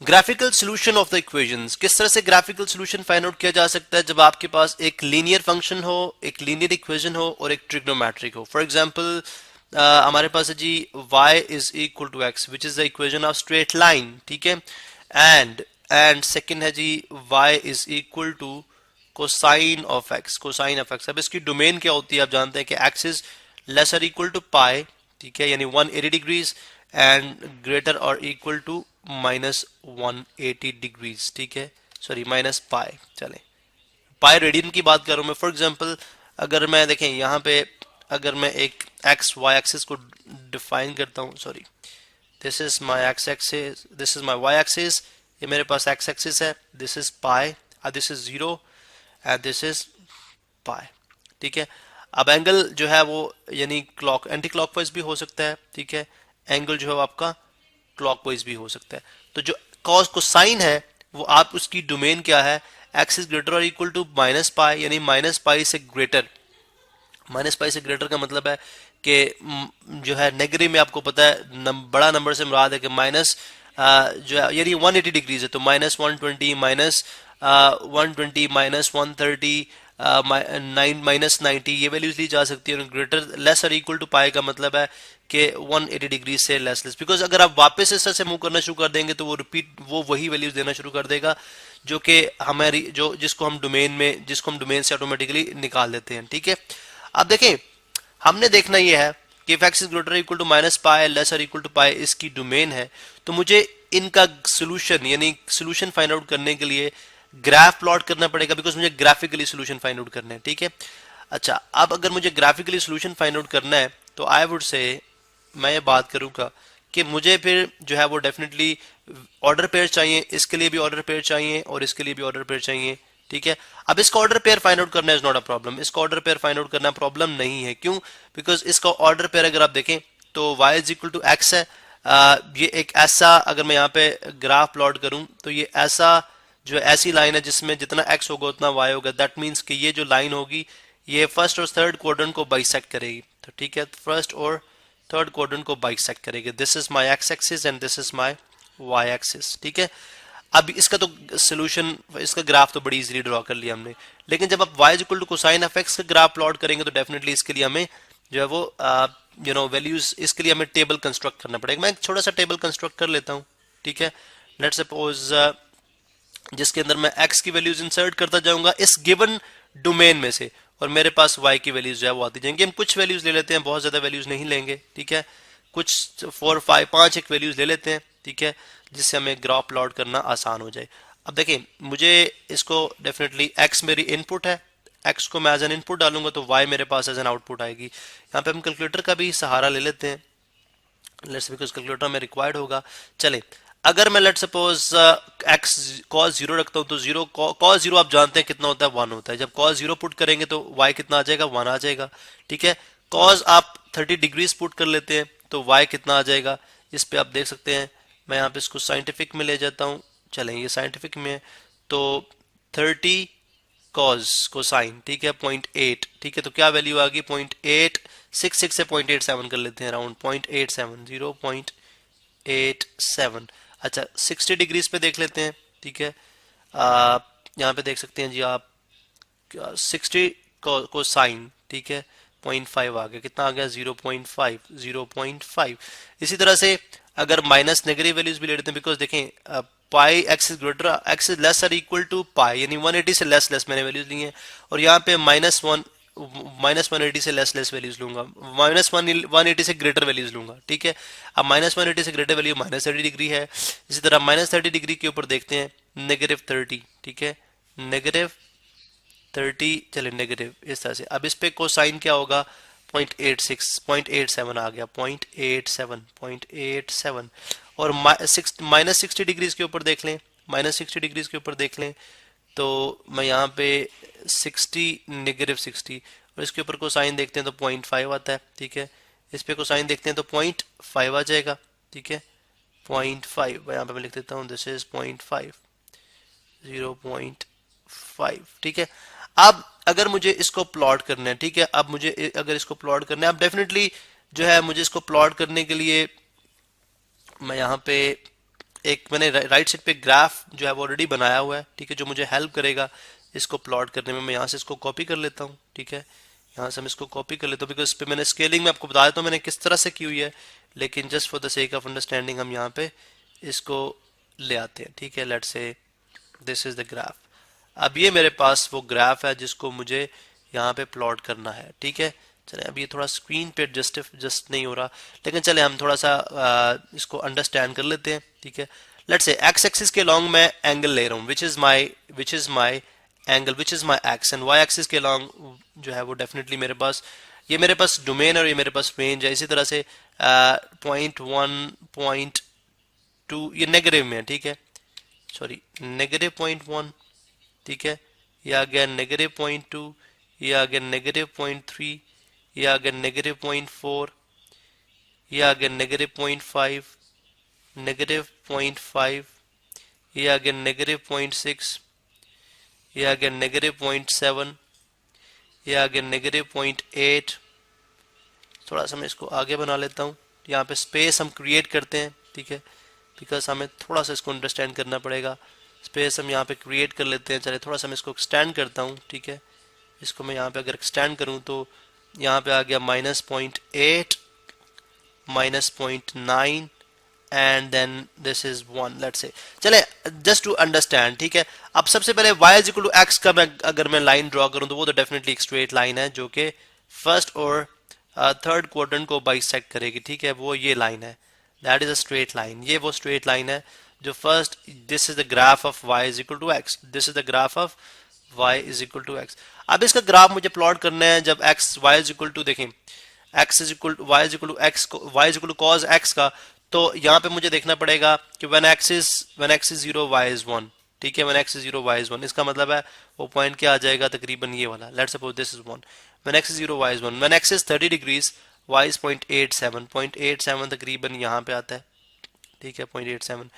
Graphical solution of the equations, किस तरह से ग्राफिकल सोल्यूशन फाइंड आउट किया जा सकता है जब आपके पास एक लीनियर फंक्शन हो, एक लीनियर इक्वेशन हो और एक ट्रिग्नोमेट्रिक हो। फॉर एग्जांपल हमारे पास है जी y is equal to x which is the equation of straight line, ठीक है। एंड सेकंड है जी y is equal to cosine of x, cosine of x। अब इसकी डोमेन क्या होती है, आप जानते हैं कि x is lesser equal to pi, ठीक है, यानी 180 डिग्रीज एंड ग्रेटर और इक्वल टू माइनस 180 डिग्रीज, ठीक है, सॉरी माइनस पाई। चले पाई रेडियन की बात कर रहा हूं मैं। फॉर एग्जांपल अगर मैं देखें यहाँ पे, अगर मैं एक एक्स वाई एक्सिस को डिफाइन करता हूँ, sorry this is my X axis, this is my Y axis, ये मेरे पास एक्स एक्सिस है, this is pi, this is zero and this is pi, ठीक है। अब एंगल जो है वो यानी क्लॉक एंटी क्लॉकवाइज भी हो सकता है, ठीक है, एंगल जो है आपका क्लॉकवाइज भी हो सकता है। तो जो कॉस को साइन है वो आप उसकी डोमेन क्या है, एक्स इज ग्रेटर और इक्वल टू माइनस पाई, यानी माइनस पाई से ग्रेटर। माइनस पाई से ग्रेटर का मतलब है कि जो है नेगेटिव में आपको पता है बड़ा नंबर से मुराद है कि माइनस जो है यानी 180 डिग्रीज है, तो माइनस 120, माइनस 120, माइनस 130, माइनस 90, ये वैल्यूज ली जा सकती है। ग्रेटर लेस और इक्वल टू पाई का मतलब है कि 180 डिग्री से लेस लेस, बिकॉज अगर आप वापस इस तरह से मूव करना शुरू कर देंगे तो वो रिपीट वो वही वैल्यूज देना शुरू कर देगा जो कि हमारी जो जिसको हम डोमेन से ऑटोमेटिकली निकाल देते हैं, ठीक है। अब देखें हमने देखना यह है कि if X is greater equal to minus pi less और इक्वल टू पाई इसकी डोमेन है, तो मुझे इनका सोल्यूशन यानी सोल्यूशन फाइंड आउट करने के लिए ग्राफ प्लॉट करना पड़ेगा, बिकॉज मुझे ग्राफिकली सोल्यूशन फाइंड आउट करना है, ठीक है। अच्छा, अब अगर मुझे ग्राफिकली सोल्यूशन फाइंड आउट करना है तो आई वुड से मैं ये बात करूंगा कि मुझे फिर जो है वो डेफिनेटली ऑर्डर पेयर चाहिए, इसके लिए भी ऑर्डर पेयर चाहिए और इसके लिए भी ऑर्डर पेयर चाहिए, ठीक है। अब इसका ऑर्डर पेयर फाइंड आउट करना इज नॉट अ प्रॉब्लम, इसका ऑर्डर पेयर फाइंड आउट करना प्रॉब्लम नहीं है। क्यों? बिकॉज इसका ऑर्डर पेयर अगर आप देखें तो y is equal to X है। ये एक ऐसा, अगर मैं यहाँ पे ग्राफ प्लॉट करूं तो ये ऐसा जो ऐसी लाइन है जिसमें जितना x होगा उतना y होगा। दैट मीन्स कि ये जो लाइन होगी ये फर्स्ट और थर्ड क्वाड्रेंट को बाइसेक्ट करेगी, तो ठीक है, फर्स्ट और थर्ड क्वाड्रेंट को बाइसेक्ट करेगी। This is my X axis and this is my Y axis, ठीक है। अब इसका तो सोल्यूशन, इसका ग्राफ तो बड़ी इजीली ड्रॉ कर लिया हमने, लेकिन जब आप y equal to cosine of x का ग्राफ प्लॉट करेंगे तो डेफिनेटली इसके लिए हमें जो है वो वैल्यूज, इसके लिए हमें टेबल कंस्ट्रक्ट करना पड़ेगा। मैं एक छोटा सा टेबल कंस्ट्रक्ट कर लेता हूँ, ठीक है। लेट्स सपोज जिसके अंदर मैं x की वैल्यूज इंसर्ट करता जाऊंगा इस गिवन डोमेन में से, और मेरे पास y की वैल्यूज जो है वो आती जाएंगी। हम कुछ वैल्यूज ले लेते हैं, बहुत ज्यादा वैल्यूज नहीं लेंगे, ठीक है, कुछ 4, 5, 5 एक वैल्यूज ले लेते हैं, ठीक है, जिससे हमें ग्राफ प्लॉट करना आसान हो जाए। अब देखें मुझे इसको डेफिनेटली x मेरी इनपुट है, x को मैं एज एन इनपुट डालूंगा तो y मेरे पास एज एन आउटपुट आएगी। यहाँ पे हम कैलकुलेटर का भी सहारा ले लेते हैं, लेट्स बिकॉज कैलकुलेटर में रिक्वायर्ड होगा। चले, अगर मैं लेट सपोज x cos 0 रखता हूं तो cos 0 आप जानते हैं कितना होता है, 1 होता है। जब cos 0 पुट करेंगे तो y कितना आ जाएगा, 1 आ जाएगा, ठीक है। cos आप 30 डिग्रीज पुट कर लेते हैं तो y कितना आ जाएगा, इस पे आप देख सकते हैं। मैं यहाँ पे इसको साइंटिफिक में ले जाता हूँ, चलें ये साइंटिफिक में, तो 30 cos कोसाइन, ठीक है, 0.8, ठीक है, तो क्या वैल्यू आ गई 0.866 से 0.87 कर लेते हैं, अराउंड 0.87, 0.87। अच्छा 60 डिग्रीज पे देख लेते हैं, ठीक है, यहाँ पे देख सकते हैं जी आप 60 को साइन, ठीक है, 0.5 आ गया, कितना आ गया 0.5, 0.5। इसी तरह से अगर माइनस नेगेटिव वैल्यूज भी ले लेते हैं, बिकॉज देखें pi x is greater x is less और इक्वल टू पाई, यानी 180 से लेस लेस मैंने वैल्यूज ली हैं, और यहाँ पे माइनस 180 से लेस लेस वैल्यूज लूंगा, माइनस 180 से ग्रेटर वैल्यूज लूंगा, ठीक है। अब माइनस 180 से ग्रेटर वैल्यू माइनस 30 डिग्री है। इसी तरह माइनस 30 डिग्री के ऊपर देखते हैं नेगेटिव 30, ठीक है, नेगेटिव 30, चले नेगेटिव इस तरह से। अब इस पे कोसाइन क्या होगा 0.86, 0.87 आ गया, 0.87, और माइनस 60 डिग्रीज के ऊपर देख लें, माइनस 60 डिग्रीज के ऊपर देख लें तो मैं यहाँ पे 60 नेगेटिव 60, और इसके ऊपर कोसाइन देखते हैं तो 0.5 आता है, ठीक है। इस पे कोसाइन देखते हैं तो 0.5 आ जाएगा, ठीक है, 0.5 यहाँ पे मैं लिख देता हूँ, दिस इज 0.5, 0.5, ठीक है। अब अगर मुझे इसको प्लॉट करना है, ठीक है, अब मुझे अगर इसको प्लॉट करना है, अब डेफिनेटली जो है मुझे इसको प्लॉट करने के लिए मैं यहाँ पे एक मैंने राइट साइड पे ग्राफ जो है वो ऑलरेडी बनाया हुआ है, ठीक है, जो मुझे हेल्प करेगा इसको प्लॉट करने में। मैं यहाँ से इसको कॉपी कर लेता हूँ, ठीक है, यहाँ से मैं इसको कॉपी कर लेता हूँ, बिकॉज इस पे मैंने स्केलिंग में आपको बता देता हूँ मैंने किस तरह से की हुई है, लेकिन just for the sake of understanding हम यहाँ पे इसको ले आते हैं, ठीक है। लेट्स से दिस इज द ग्राफ। अब ये मेरे पास वो ग्राफ है जिसको मुझे यहाँ पे प्लॉट करना है, ठीक है। चले अब ये थोड़ा स्क्रीन पे जस्ट नहीं हो रहा, लेकिन चले हम थोड़ा सा इसको अंडरस्टैंड कर लेते हैं, ठीक है। लेट्स से एक्स एक्सिस के लॉन्ग मैं एंगल ले रहा हूँ which is my angle which is my X, and Y axis के लॉन्ग जो है वो डेफिनेटली मेरे पास डोमेन और ये मेरे पास रेंज है। इसी तरह से 0.1 0.2 ये नेगेटिव में है, ठीक है, सॉरी नेगेटिव 0.1, ठीक है, ये आ गया नेगेटिव 0.2, ये आ गया नेगेटिव 0.3, ये आ गया नेगेटिव 0.4, ये आ गया नेगेटिव 0.5, नेगेटिव 0.5, ये आ गया नेगेटिव 0.6, ये आ गया नेगेटिव 0.7, ये आ गया नेगेटिव 0.8। थोड़ा सा मैं इसको आगे बना लेता हूँ, यहाँ पे स्पेस हम क्रिएट करते हैं, ठीक है, बिकॉज हमें थोड़ा सा इसको अंडरस्टैंड करना पड़ेगा। स्पेस हम यहाँ पे क्रिएट कर लेते हैं। चलिए थोड़ा सा मैं इसको एक्सटेंड करता हूँ, ठीक है, इसको मैं यहाँ पे अगर एक्सटेंड करूँ तो यहाँ पे आ गया -0.8, -0.9 and then this is 1। Let's say चले जस्ट टू अंडरस्टैंड, ठीक है। अब सबसे पहले y is equal to X का अगर मैं लाइन ड्रॉ करूँ तो वो तो डेफिनेटली एक स्ट्रेट लाइन है जो कि फर्स्ट और थर्ड क्वाड्रेंट को बाइसेक्ट करेगी, ठीक है, वो ये लाइन है, that is a straight line. ये वो स्ट्रेट लाइन है जो first, this is the graph of y is equal to X, this is the graph of y is equal to X. अब इसका ग्राफ मुझे प्लॉट करना है जब x y is equal to, देखें x is equal to y is equal to x, y is equal to cos x का, तो यहाँ पे मुझे देखना पड़ेगा कि when x is 0 y is 1, ठीक है, when x is 0 y is 1, इसका मतलब है वो पॉइंट क्या आ जाएगा, तकरीबन ये वाला। Let's suppose this is 1, when x is 0 y is 1, when x is 30 degrees y is 0.87 तकरीबन यहाँ पे आता है, ठीक है, 0.87।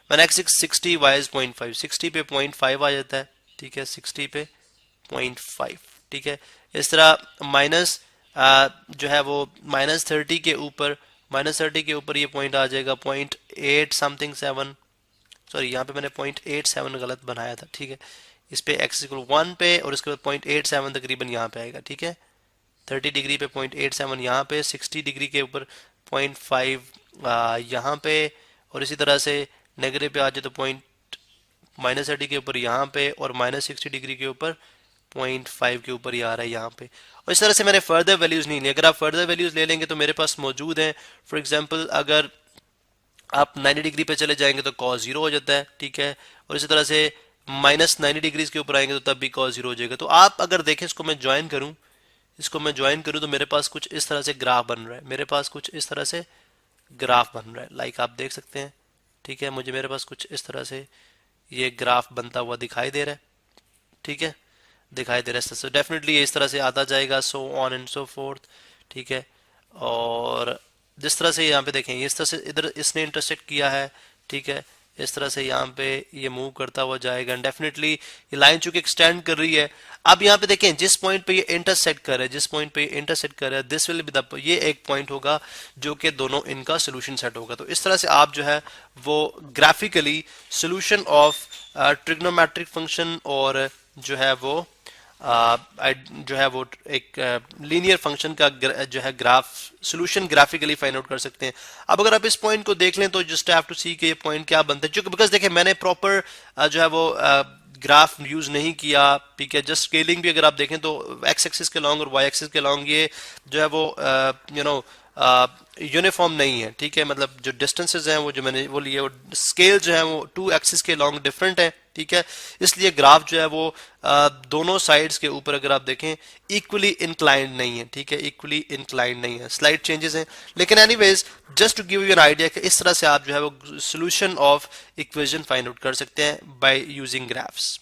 when x is 60 y is 0.5, 60 पे 0.5 आ जाता है, ठीक है, 60 पे 0.5, ठीक है। इस तरह माइनस जो है वो -30 के ऊपर ये पॉइंट आ जाएगा 0.8 समथिंग 7, सॉरी यहाँ पे मैंने 0.87 गलत बनाया था, ठीक है। इस पे x इक्वल 1 पे और इसके बाद 0.87 तकरीबन यहाँ पे आएगा, ठीक है, 30 डिग्री पे 0.87 यहाँ पे, 60 डिग्री के ऊपर 0.5 यहाँ पे, और इसी तरह से नेगेटिव पे आ जाए तो -30 के ऊपर यहाँ पे, और -60 डिग्री के ऊपर 0.5 के ऊपर ही आ रहा है यहाँ पे। और इस तरह से मैंने फर्दर वैल्यूज नहीं ली। अगर आप फर्दर वैल्यूज ले लेंगे तो मेरे पास मौजूद हैं, फॉर एग्जांपल अगर आप 90 डिग्री पे चले जाएंगे तो cos 0 हो जाता है, ठीक है, और इसी तरह से -90 डिग्रीज के ऊपर आएंगे तो तब भी cos 0 हो जाएगा। तो आप अगर देखें इसको मैं ज्वाइन करूं तो मेरे पास कुछ इस तरह से ग्राफ बन रहा है, लाइक आप देख सकते हैं, ठीक है, मेरे पास कुछ इस तरह से ये ग्राफ बनता हुआ दिखाई दे रहा है, ठीक है, सो डेफिनेटली इस तरह से आता जाएगा, so on and so fourth, ठीक है। और जिस तरह से यहाँ पे देखें, इस तरह से इधर इसने इंटरसेक्ट किया है, ठीक है, इस तरह से यहाँ पे ये मूव करता हुआ जाएगा, डेफिनेटली ये लाइन चूंकि एक्सटेंड कर रही है। अब यहाँ पे देखें जिस पॉइंट पे ये इंटरसेक्ट कर रहा है, दिस विल बी द, ये एक पॉइंट होगा जो कि दोनों इनका सोल्यूशन सेट होगा। तो इस तरह से आप जो है वो graphically solution of trigonometric function और जो है वो एक लीनियर फंक्शन का जो है graph solution graphically find out कर सकते हैं। अब अगर आप इस पॉइंट को देख लें तो जस्ट हैव टू सी कि ये पॉइंट क्या बनता है, क्योंकि बिकॉज देखें मैंने प्रॉपर जो है वो ग्राफ यूज नहीं किया, ठीक है, जस्ट स्केलिंग भी अगर आप देखें तो एक्स एक्सिस के लॉन्ग और वाई एक्सिस के लॉन्ग ये जो है वो यूनिफॉर्म नहीं है, ठीक है, मतलब जो डिस्टेंसेस हैं वो जो मैंने वो लिए, स्केल जो है वो 2 एक्सिस के लॉन्ग डिफरेंट है, ठीक है, इसलिए ग्राफ जो है वो दोनों साइड्स के ऊपर अगर आप देखें इक्वली इंक्लाइंड नहीं है, ठीक है, इक्वली इंक्लाइंड नहीं है, स्लाइट चेंजेस हैं, लेकिन anyways just to give you an idea कि इस तरह से आप जो है वो solution of equation find out कर सकते हैं बाय यूजिंग ग्राफ्स।